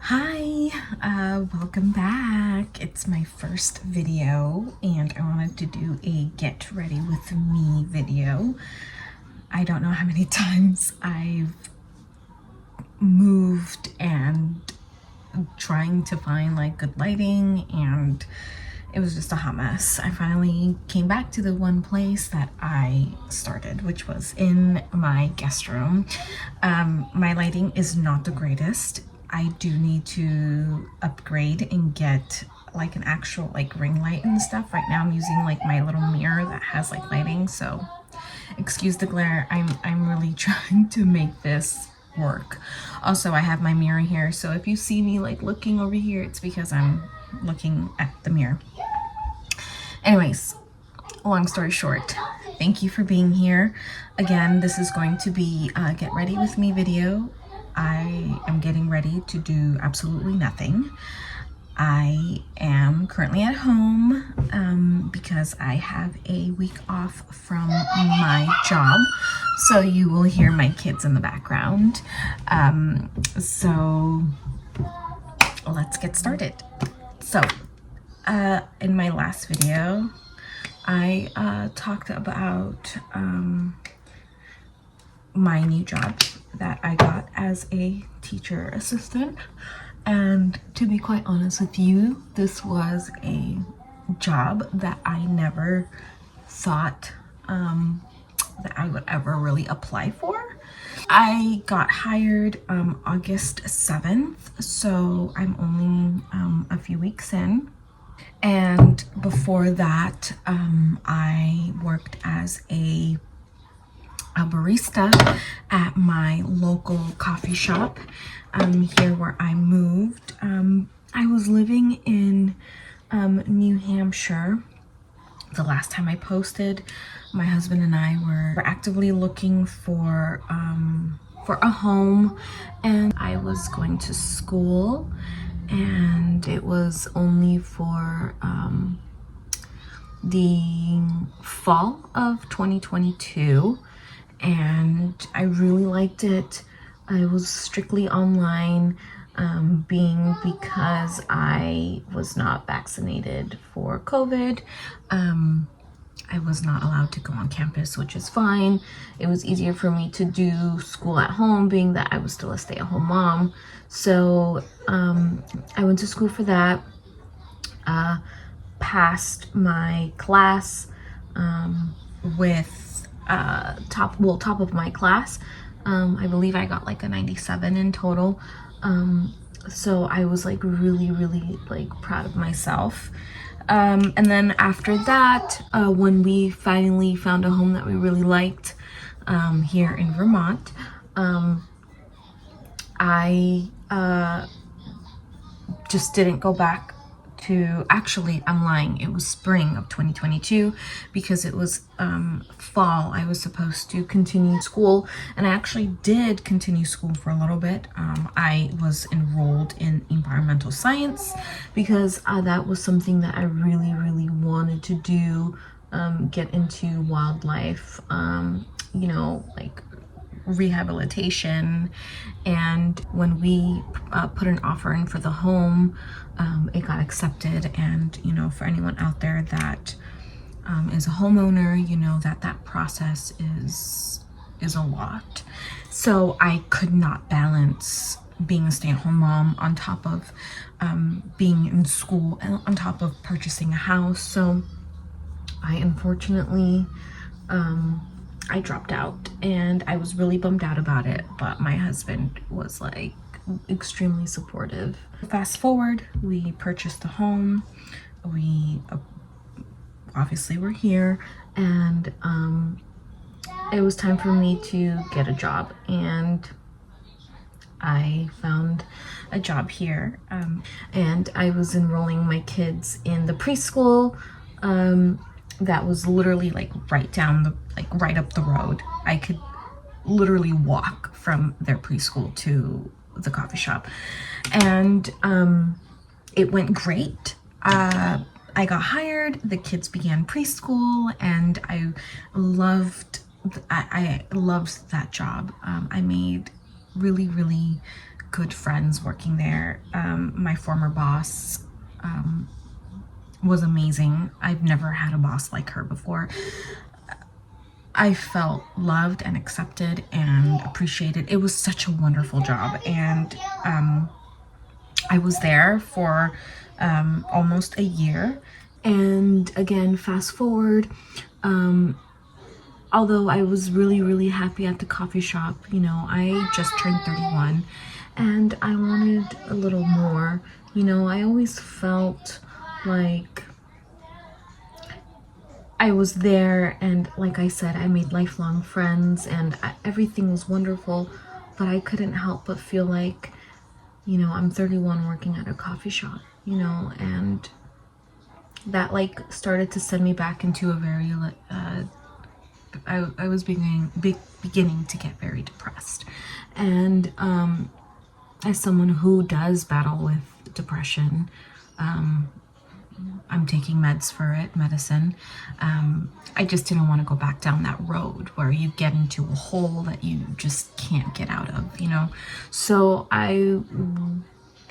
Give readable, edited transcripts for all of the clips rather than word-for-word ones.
Hi, welcome back. It's my first video and I wanted to do a get ready with me video. I don't know how many times I've moved and trying to find like good lighting, and it was just a hot mess. I finally came back to the one place that I started, which was in my guest room. My lighting is not the greatest. I do need to upgrade and get like an actual like ring light and stuff. Right now I'm using like my little mirror that has like lighting, so excuse the glare. I'm really trying to make this work. Also, I have my mirror here, so if you see me like looking over here, it's because I'm looking at the mirror. Anyways, long story short, thank you for being here. Again, this is going to be a get ready with me video. I am getting ready to do absolutely nothing. I am currently at home because I have a week off from my job, so you will hear my kids in the background. So let's get started. So in my last video, I talked about my new job that I got as a teacher assistant. And to be quite honest with you, this was a job that I never thought that I would ever really apply for. I got hired August 7th, so I'm only a few weeks in. And before that, I worked as a barista at my local coffee shop here where I moved. I was living in New Hampshire. The last time I posted, my husband and I were actively looking for a home, and I was going to school, and it was only for the fall of 2022. And I really liked it. I was strictly online, being because I was not vaccinated for COVID. I was not allowed to go on campus, which is fine. It was easier for me to do school at home, being that I was still a stay-at-home mom. So I went to school for that, passed my class with top of my class. I believe I got like a 97 in total. So I was like really like proud of myself. And then after that, when we finally found a home that we really liked here in Vermont, I just didn't go back to, actually, I'm lying, it was spring of 2022 because it was fall. I was supposed to continue school, and I actually did continue school for a little bit. I was enrolled in environmental science because that was something that I really wanted to do, get into wildlife, you know, like rehabilitation. And when we put an offer in for the home, it got accepted. And you know, for anyone out there that is a homeowner, you know that process is a lot. So I could not balance being a stay-at-home mom on top of being in school and on top of purchasing a house. So I unfortunately I dropped out, and I was really bummed out about it, but my husband was like extremely supportive. Fast forward, we purchased a home. We obviously were here, and it was time for me to get a job, and I found a job here, and I was enrolling my kids in the preschool that was literally like right up the road. I could literally walk from their preschool to the coffee shop, and it went great. I got hired, the kids began preschool, and I loved that job. I made really good friends working there. My former boss was amazing. I've never had a boss like her before. I felt loved and accepted and appreciated. It was such a wonderful job, and I was there for almost a year. And again, fast forward, although I was really happy at the coffee shop, you know, I just turned 31 and I wanted a little more. You know, I always felt like I was there, and like I said, I made lifelong friends and everything was wonderful, but I couldn't help but feel like, you know, I'm 31 working at a coffee shop, you know, and that like started to send me back into a very I was beginning to get very depressed. And as someone who does battle with depression, I'm taking meds for it, medicine. I just didn't want to go back down that road where you get into a hole that you just can't get out of, you know. So I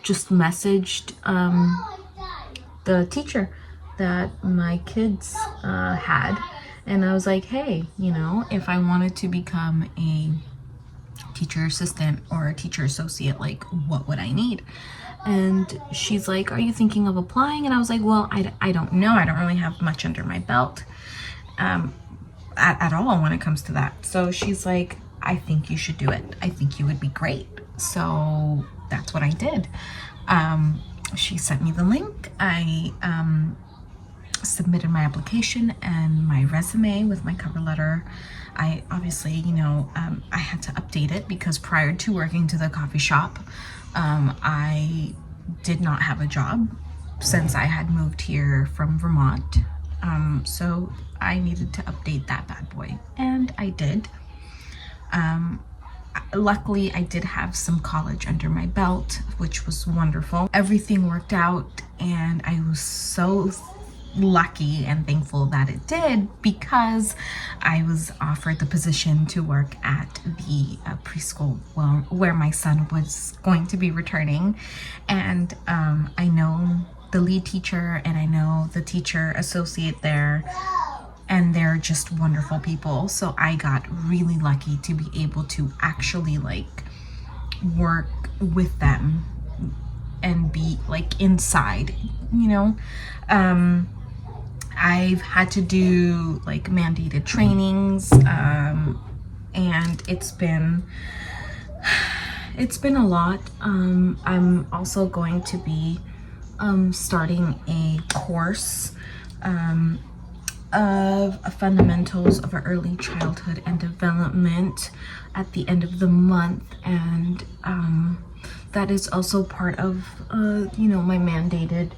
just messaged the teacher that my kids had, and I was like, hey, you know, if I wanted to become a teacher assistant or a teacher associate, like, what would I need? And she's like, are you thinking of applying? And I was like, well, I don't know. I don't really have much under my belt at all when it comes to that. So she's like, I think you should do it. I think you would be great. So that's what I did. She sent me the link. I submitted my application and my resume with my cover letter. I obviously, you know, I had to update it because prior to working to the coffee shop, I did not have a job since I had moved here from Vermont. So I needed to update that bad boy, and I did. Luckily, I did have some college under my belt, which was wonderful. Everything worked out, and I was so lucky and thankful that it did, because I was offered the position to work at the preschool where my son was going to be returning. And I know the lead teacher and I know the teacher associate there, and they're just wonderful people. So I got really lucky to be able to actually like work with them and be like inside, you know. I've had to do like mandated trainings, and it's been a lot. I'm also going to be starting a course of fundamentals of early childhood and development at the end of the month, and that is also part of you know, my mandated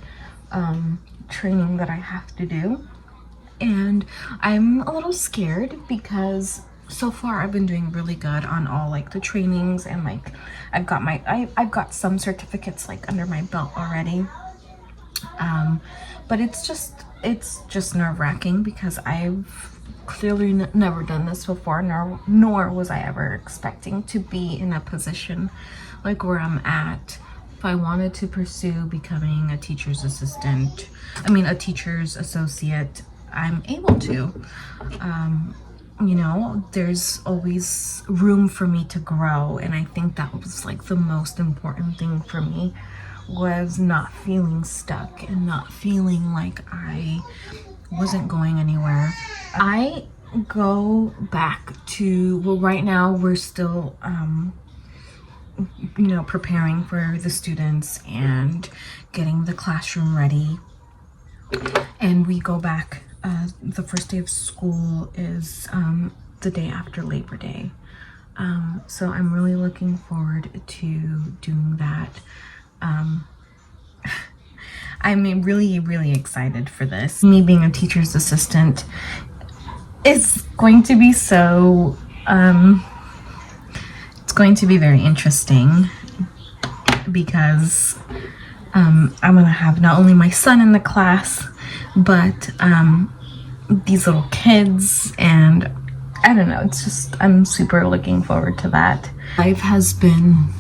training that I have to do. And I'm a little scared because so far I've been doing really good on all like the trainings, and like I've got some certificates like under my belt already, but it's just nerve-wracking because I've clearly never done this before, nor was I ever expecting to be in a position like where I'm at. If I wanted to pursue becoming a teacher's assistant, a teacher's associate, I'm able to. You know, there's always room for me to grow, and I think that was like the most important thing for me, was not feeling stuck and not feeling like I wasn't going anywhere. I go back to, well, right now we're still you know, preparing for the students and getting the classroom ready, and we go back the first day of school is the day after Labor Day, so I'm really looking forward to doing that. I'm really excited for this. Me being a teacher's assistant is going to be so it's going to be very interesting, because I'm gonna have not only my son in the class, but these little kids, and I don't know, it's just, I'm super looking forward to that. Life has been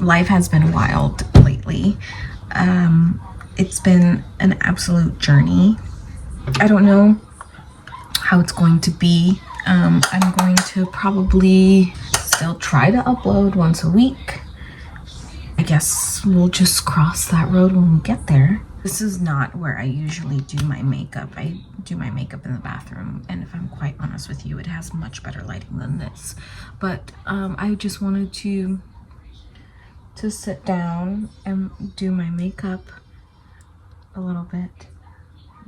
life has been wild lately. It's been an absolute journey. I don't know how it's going to be. I'm going to probably still try to upload once a week. I guess we'll just cross that road when we get there. This is not where I usually do my makeup. I do my makeup in the bathroom, and if I'm quite honest with you, it has much better lighting than this. But I just wanted to sit down and do my makeup a little bit,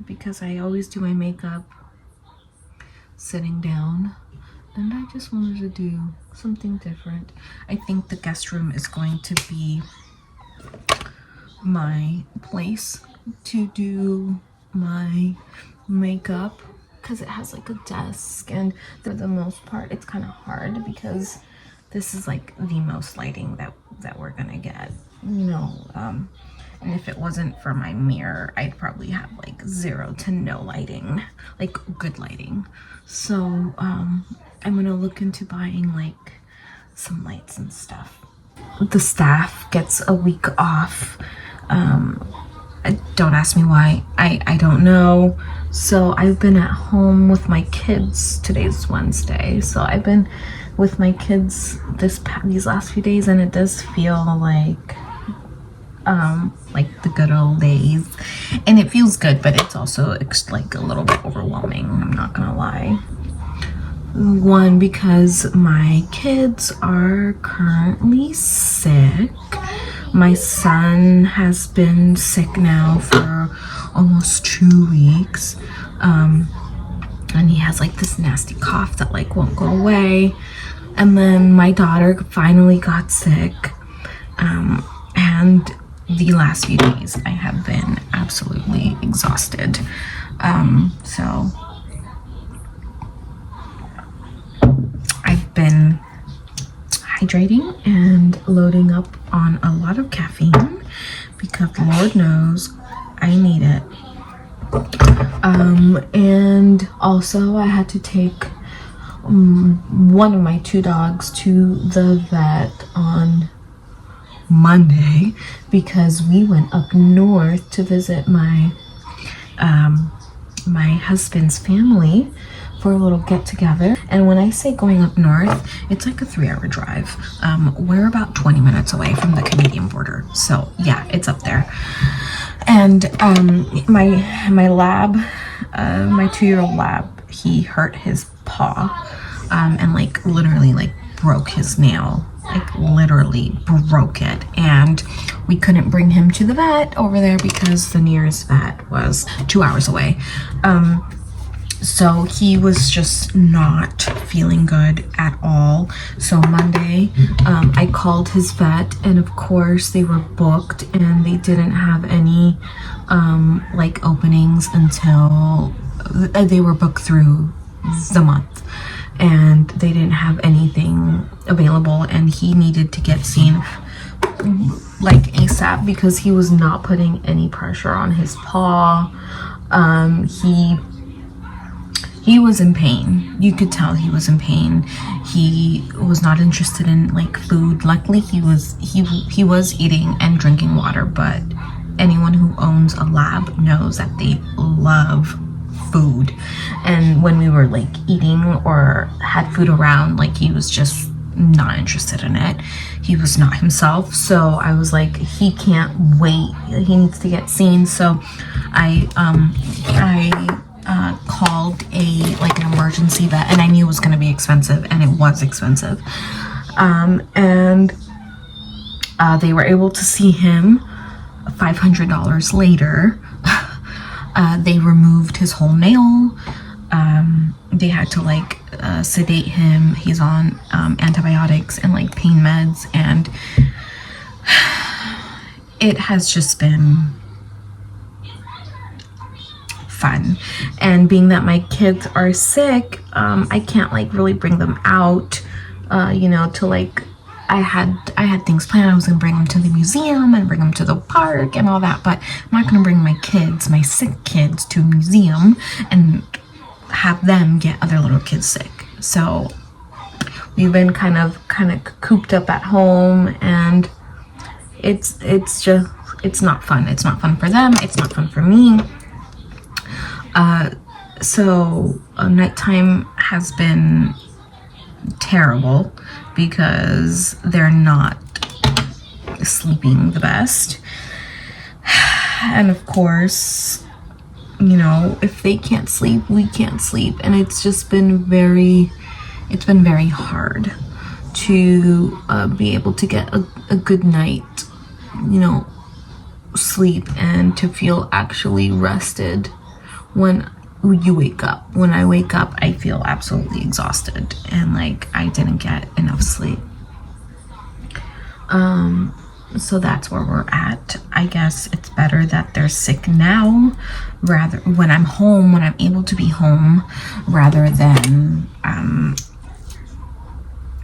because I always do my makeup sitting down, and I just wanted to do something different. I think the guest room is going to be my place to do my makeup, because it has like a desk, and for the most part it's kind of hard because this is like the most lighting that we're gonna get, you know. And if it wasn't for my mirror, I'd probably have like 0 to no lighting, like good lighting. So I'm gonna look into buying like some lights and stuff. The staff gets a week off. Don't ask me why. I don't know. So I've been at home with my kids. Today's Wednesday, so I've been with my kids these last few days, and it does feel like the good old days, and it feels good, but it's also like a little bit overwhelming, I'm not gonna lie. One, because my kids are currently sick. My son has been sick now for almost 2 weeks, and he has like this nasty cough that like won't go away. And then my daughter finally got sick, and the last few days I have been absolutely exhausted. So I've been hydrating and loading up on a lot of caffeine, because Lord knows I need it. And also I had to take one of my 2 dogs to the vet on Monday, because we went up north to visit my my husband's family for a little get together. And when I say going up north, it's like a 3-hour drive. We're about 20 minutes away from the Canadian border, so yeah, it's up there. And my lab, my 2-year-old lab, he hurt his paw, and like literally like broke his nail, like literally broke it, and we couldn't bring him to the vet over there because the nearest vet was 2 hours away. So he was just not feeling good at all. So Monday, I called his vet, and of course they were booked, and they didn't have any like openings until they were booked through the month, and they didn't have anything available, and he needed to get seen like ASAP because he was not putting any pressure on his paw. He was in pain. You could tell he was in pain. He was not interested in like food. Luckily he was eating and drinking water, but anyone who owns a lab knows that they love food. And when we were like eating or had food around, like he was just not interested in it. He was not himself. So I was like, he can't wait. He needs to get seen. So I called an emergency vet, and I knew it was going to be expensive, and it was expensive. And they were able to see him $500 later. They removed his whole nail. They had to like sedate him. He's on antibiotics and like pain meds, and it has just been fun. And being that my kids are sick, I can't like really bring them out, to like, I had things planned. I was gonna bring them to the museum and bring them to the park and all that, but I'm not gonna bring my sick kids to a museum and have them get other little kids sick. So we've been kind of cooped up at home, and it's not fun. It's not fun for them. It's not fun for me. So nighttime has been terrible because they're not sleeping the best. And of course, you know, if they can't sleep, we can't sleep. And it's been very hard to be able to get a good night, you know, sleep, and to feel actually rested when you wake up. When I wake up, I feel absolutely exhausted and like I didn't get enough sleep. So that's where we're at. I guess it's better that they're sick now, rather when I'm home, when I'm able to be home, rather than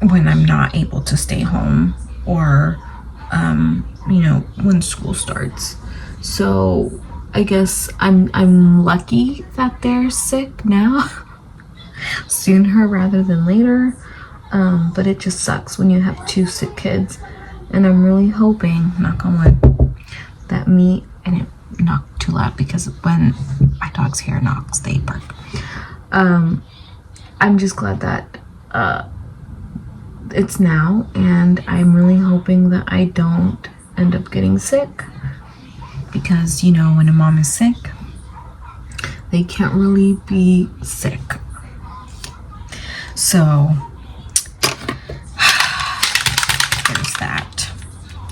when I'm not able to stay home, or you know, when school starts. So I guess I'm lucky that they're sick now sooner rather than later. But it just sucks when you have 2 sick kids. And I'm really hoping, knock on wood, that me, and it knocked too loud because when my dog's hair knocks, they bark. I'm just glad that it's now, and I'm really hoping that I don't end up getting sick, because, you know, when a mom is sick, they can't really be sick. So there's that.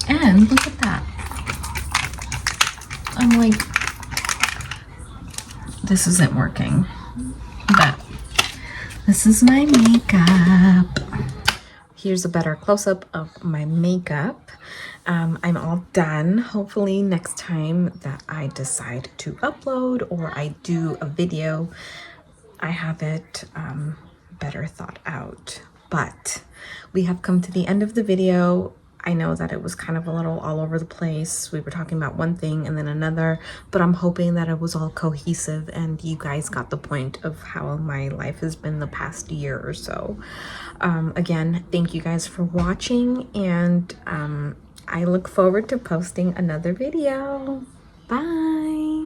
And look at that. I'm like, this isn't working, but this is my makeup. Here's a better close-up of my makeup. I'm all done. Hopefully next time that I decide to upload or I do a video, I have it better thought out. But we have come to the end of the video. I know that it was kind of a little all over the place. We were talking about one thing and then another, but I'm hoping that it was all cohesive and you guys got the point of how my life has been the past year or so. Again, thank you guys for watching, and I look forward to posting another video. Bye.